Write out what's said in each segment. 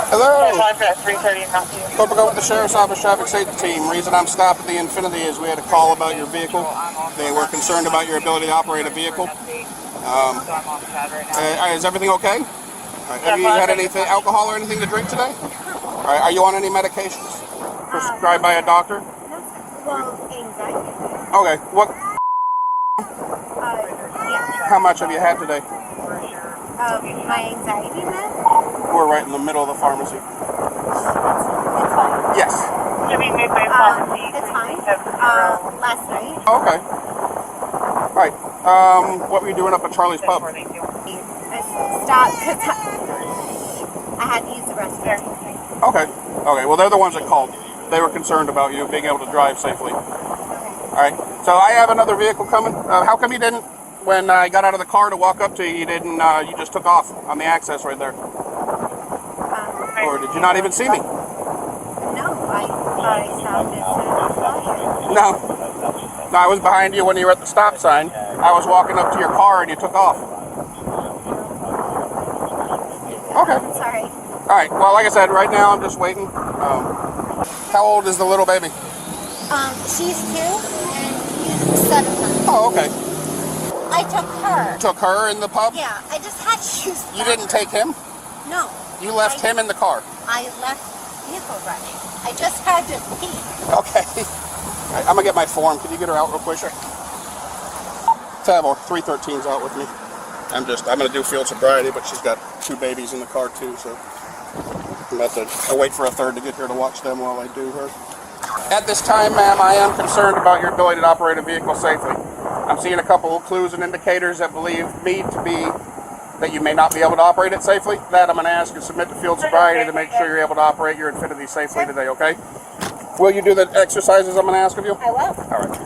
Hello. 3:30 in Mountain View. Hope I go with the Sheriff's Office Traffic Safety Team. Reason I'm stopping the Infinity is we had a call about your vehicle. They were concerned about your ability to operate a vehicle. Is everything okay? Right. Have you had anything, alcohol or anything to drink today? Right. Are you on any medications prescribed by a doctor? Well, anxiety. Okay. What? Yeah. How much have you had today? My anxiety med? We're right in the middle of the pharmacy. It's fine. Yes. It's fine. Last night. Okay. All right. What were you doing up at Charlie's Pub? I stopped because I had to use the restroom. Okay. Okay. Well, they're the ones that called. They were concerned about you being able to drive safely. All right. So I have another vehicle coming. How come you didn't, when I got out of the car to walk up to you, you didn't, you just took off on the access right there? Or did you not even see me? No, I thought I stopped it. No. No, I was behind you when you were at the stop sign. I was walking up to your car and you took off. Okay. I'm sorry. All right. Well, like I said, right now I'm just waiting. How old is the little baby? She's 2 and he's 7 months. Oh, okay. I took her. Took her in the pub? Yeah, I just had to use You didn't take him? No. You left him in the car? I left vehicle running. I just had to pee. Okay. All right, I'm going to get my form. Can you get her out real quick? Sure. Tab 313's out with me. I'm going to do field sobriety, but she's got 2 babies in the car too, so I'll wait for a third to get here to watch them while I do her. At this time, ma'am, I am concerned about your ability to operate a vehicle safely. I'm seeing a couple of clues and indicators that believe me to be that you may not be able to operate it safely. That I'm going to ask you to submit to field sobriety to make sure you're able to operate your Infinity safely today, okay? Will you do the exercises I'm going to ask of you? I will. All right.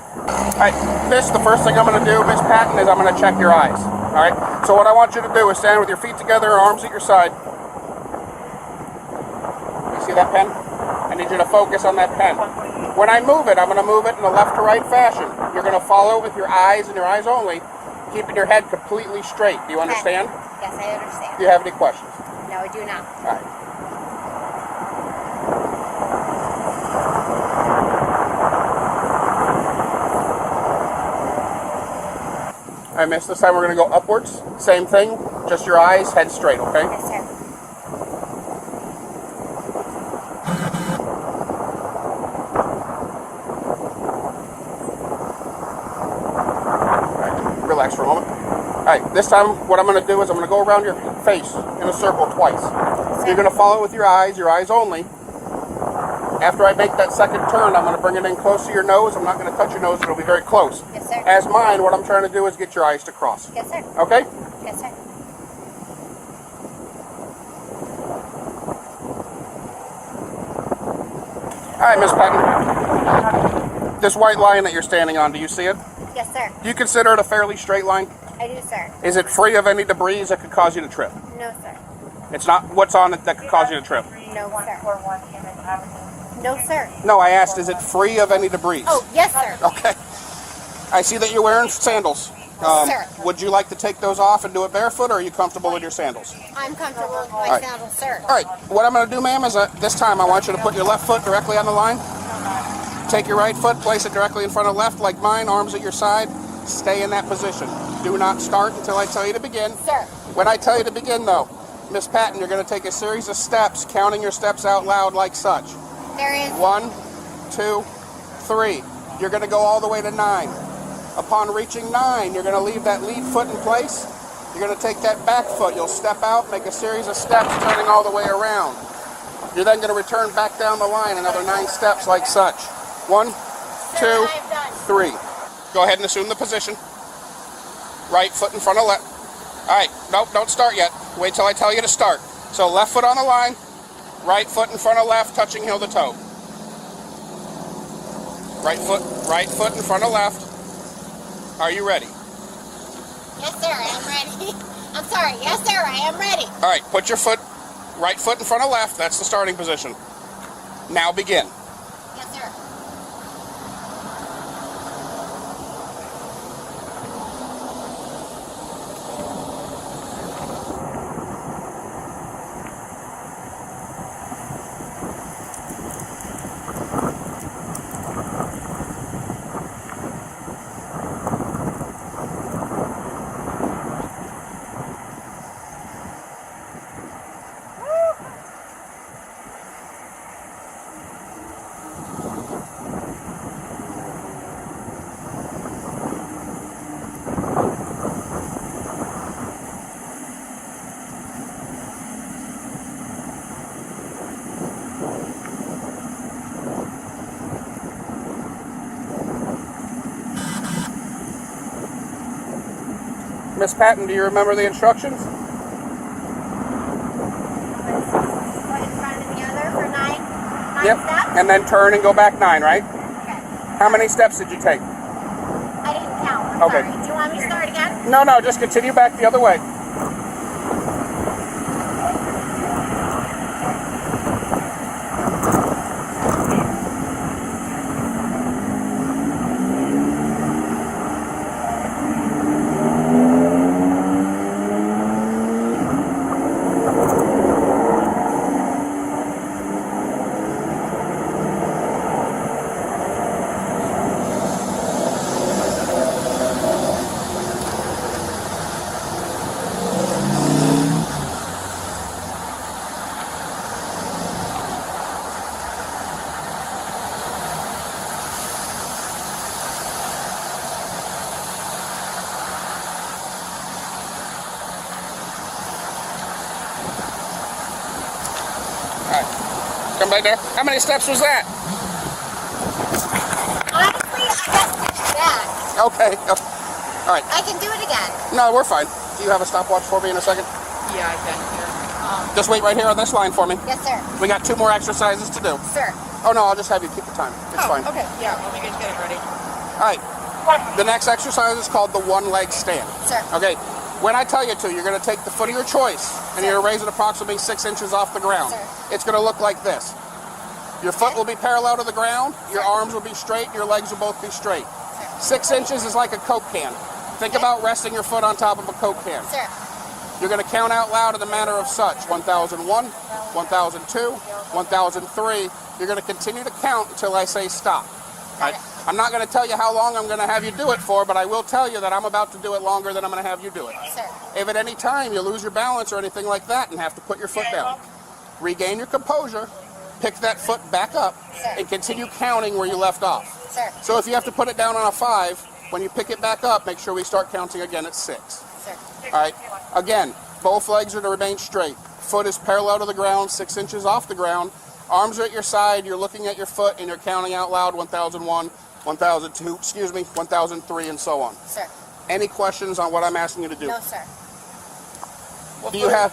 All right, the first thing I'm going to do, Miss Patton, is I'm going to check your eyes. All right? So what I want you to do is stand with your feet together, arms at your side. You see that pen? I need you to focus on that pen. When I move it, I'm going to move it in a left to right fashion. You're going to follow with your eyes and your eyes only, keeping your head completely straight. Do you understand? Yes, I understand. Do you have any questions? No, I do not. All right. All right, miss, this time we're going to go upwards. Same thing, just your eyes, head straight, okay? Yes, sir. Relax for a moment. All right, this time what I'm going to do is I'm going to go around your face in a circle twice. You're going to follow with your eyes only. After I make that second turn, I'm going to bring it in close to your nose. I'm not going to touch your nose, but it'll be very close. Yes, sir. As mine, what I'm trying to do is get your eyes to cross. Yes, sir. Okay? Yes, sir. All right, Miss Patton. This white line that you're standing on, do you see it? Yes, sir. Do you consider it a fairly straight line? I do, sir. Is it free of any debris that could cause you to trip? No, sir. It's not what's on it that could cause you to trip? No, sir. No, sir. No, I asked, is it free of any debris? Oh, yes, sir. Okay. I see that you're wearing sandals. Sir. Would you like to take those off and do it barefoot, or are you comfortable with your sandals? I'm comfortable with my right. sandals, sir. All right. What I'm going to do, ma'am, is this time I want you to put your left foot directly on the line. Take your right foot, place it directly in front of left like mine, arms at your side. Stay in that position. Do not start until I tell you to begin. Sir. When I tell you to begin, though, Miss Patton, you're going to take a series of steps, counting your steps out loud like such. There is 1, 2, 3. You're going to go all the way to 9. Upon reaching 9, you're going to leave that lead foot in place. You're going to take that back foot. You'll step out, make a series of steps, turning all the way around. You're then going to return back down the line another 9 steps like such. 1, 2, 3. Go ahead and assume the position. Right foot in front of left. All right, nope, don't start yet. Wait till I tell you to start. So left foot on the line, right foot in front of left, touching heel to toe. Right foot in front of left. Are you ready? Yes, sir, I am ready. I'm sorry. Yes, sir, I am ready. All right, put your right foot in front of left. That's the starting position. Now begin. Yes, sir. Miss Patton, do you remember the instructions? One in front of the other for nine Yep. steps? And then turn and go back 9, right? Okay. How many steps did you take? I didn't count. I'm Okay. sorry. Do you want me to start again? No, just continue back the other way. Come back there. How many steps was that? Honestly, I got back. Okay. All right. I can do it again. No, we're fine. Do you have a stopwatch for me in a second? Yeah, I can here. Just wait right here on this line for me. Yes, sir. We got 2 more exercises to do. Sir. Oh, no, I'll just have you keep the time. It's fine. Okay, yeah, let me get it ready. All right. The next exercise is called the one-leg stand. Sir. Okay. When I tell you to, you're going to take the foot of your choice and you're going to raise it approximately 6 inches off the ground. Sir. It's going to look like this. Your foot will be parallel to the ground, your arms will be straight, your legs will both be straight. 6 inches is like a Coke can. Think about resting your foot on top of a Coke can. Sir. You're going to count out loud in the manner of such. 1001, 1002, 1003. You're going to continue to count until I say stop. Got it. I'm not going to tell you how long I'm going to have you do it for, but I will tell you that I'm about to do it longer than I'm going to have you do it. Sir. If at any time you lose your balance or anything like that and have to put your foot down, regain your composure, pick that foot back up, and continue counting where you left off. Sir. So if you have to put it down on a 5, when you pick it back up, make sure we start counting again at 6. Sir. All right. Again, both legs are to remain straight. Foot is parallel to the ground, 6 inches off the ground. Arms are at your side. You're looking at your foot, and you're counting out loud 1001, 1002, 1003, and so on. Sir. Any questions on what I'm asking you to do? No, sir. Do you have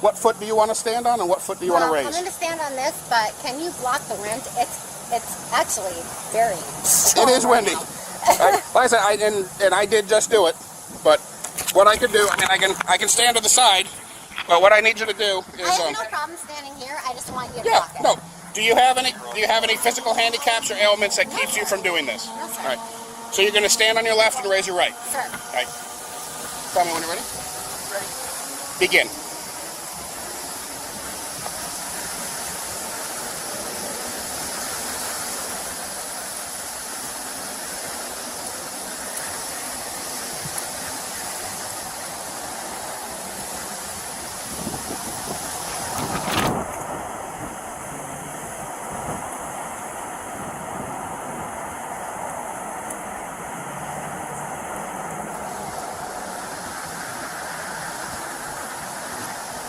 what foot do you want to stand on, and what foot do you want to raise? I'm going to stand on this, but can you block the wind? It's actually very strong. It is windy. Like I said, I did just do it, but what I could do, I mean, I can stand to the side, but what I need you to do is. I have no problem standing here. I just want you to Yeah, block it. no. Do you have any physical handicaps or ailments that keeps you from doing this? No, sir. All right. So you're going to stand on your left and raise your right. Sir. All right. Tell me when you're ready. Ready. Begin.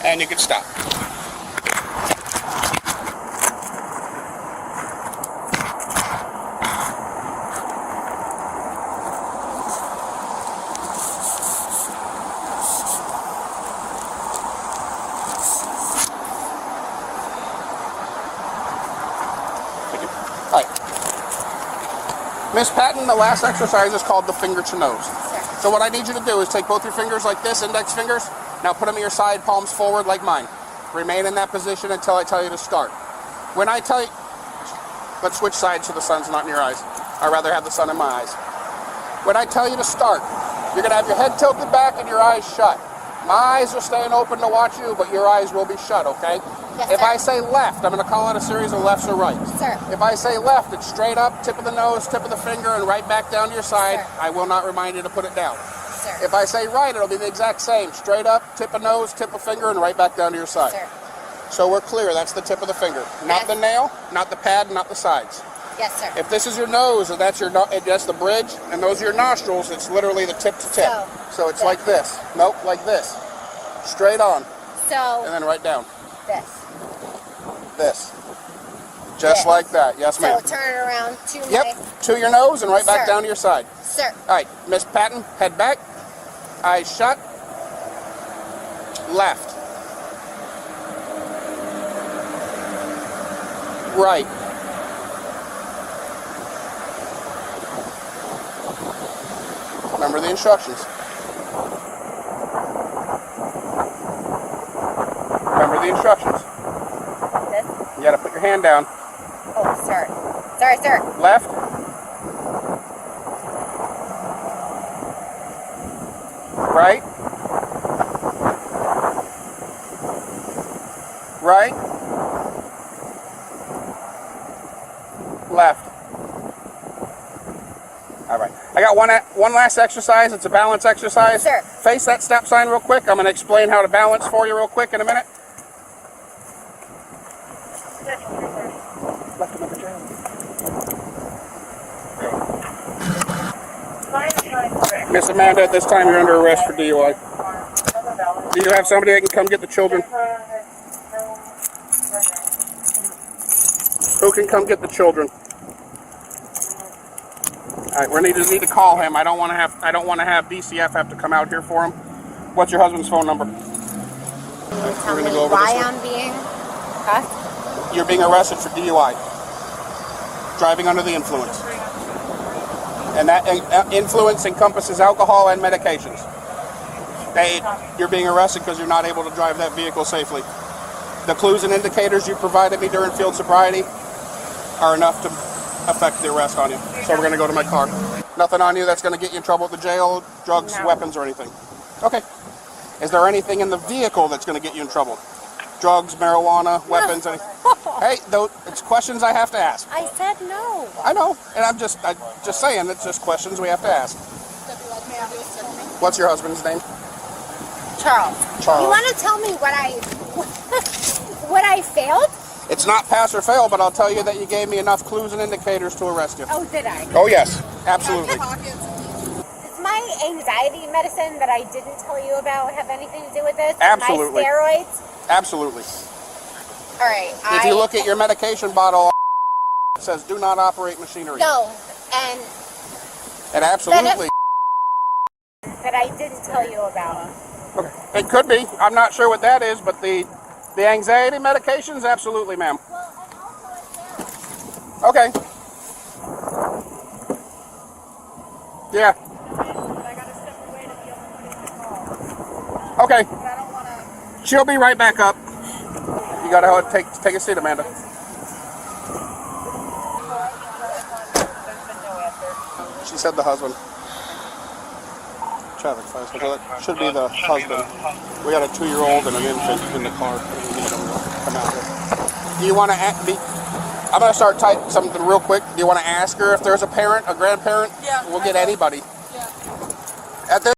And you can stop. All right. Miss Patton, the last exercise is called the finger to nose. So what I need you to do is take both your fingers like this, index fingers. Now put them at your side, palms forward like mine. Remain in that position until I tell you to start. When I tell you, let's switch sides so the sun's not in your eyes. I'd rather have the sun in my eyes. When I tell you to start, you're going to have your head tilted back and your eyes shut. My eyes are staying open to watch you, but your eyes will be shut, okay? Yes, if sir. I say left, I'm going to call out a series of lefts or rights. Sir. If I say left, it's straight up, tip of the nose, tip of the finger, and right back down to your side. Sir. I will not remind you to put it down. Sir. If I say right, it'll be the exact same. Straight up, tip of nose, tip of finger, and right back down to your side. Sir. So we're clear, that's the tip of the finger. Not Yes. the nail, not the pad, not the sides. Yes, sir. If this is your nose, and that's the bridge, and those are your nostrils, it's literally the tip to tip. So it's like this. Nope, like this. Straight on, and So, then right down. this. This. Just This. like that. Yes, So, ma'am. turn it around to Yep, to your nose and right back Sir. down to your side. Sir. All right, Miss Patton, head back. Eyes shut. Left. Right. Remember the instructions. Remember the instructions. This? You gotta put your hand down. Oh, sir. Sorry, sir. Left. Right. Right. Left. All right. I got one last exercise. It's a balance exercise. Sure. Face that stop sign real quick. I'm going to explain how to balance for you real quick in a minute. Left another jail. Miss Amanda, at this time you're under arrest for DUI. Do you have somebody that can come get the children? Who can come get the children? All right, we need to call him. I don't want to have DCF have to come out here for him. What's your husband's phone number? Can you tell me why I'm being cuffed? You're being arrested for DUI. Driving under the influence. And that influence encompasses alcohol and medications. You're being arrested because you're not able to drive that vehicle safely. The clues and indicators you provided me during field sobriety are enough to affect the arrest on you. So we're going to go to my car. Nothing on you that's going to get you in trouble at the jail, drugs, No. weapons, or anything. Okay. Is there anything in the vehicle that's going to get you in trouble? Drugs, marijuana, weapons, anything? Hey, it's questions I have to ask. I said no. I know, and I'm just saying, it's just questions we have to ask. What's your husband's name? Charles. Charles. You want to tell me what I failed? It's not pass or fail, but I'll tell you that you gave me enough clues and indicators to arrest you. Oh, did I? Oh, yes, absolutely. Does my anxiety medicine that I didn't tell you about have anything to do with this? Absolutely. My steroids? Absolutely. All right. If you look at your medication bottle, it says do not operate machinery. No, and And absolutely. that I didn't tell you about. Okay. It could be. I'm not sure what that is, but the anxiety medications, absolutely, ma'am. Okay. Yeah. Okay. She'll be right back up. You gotta take a seat, Amanda. She said the husband. Traffic fines. So that should be the husband. We got a 2-year-old and an infant in the car. We need them to come out here. Do you want to I'm going to start typing something real quick. Do you want to ask her if there's a parent, a grandparent? Yeah. We'll get anybody. Yeah. At this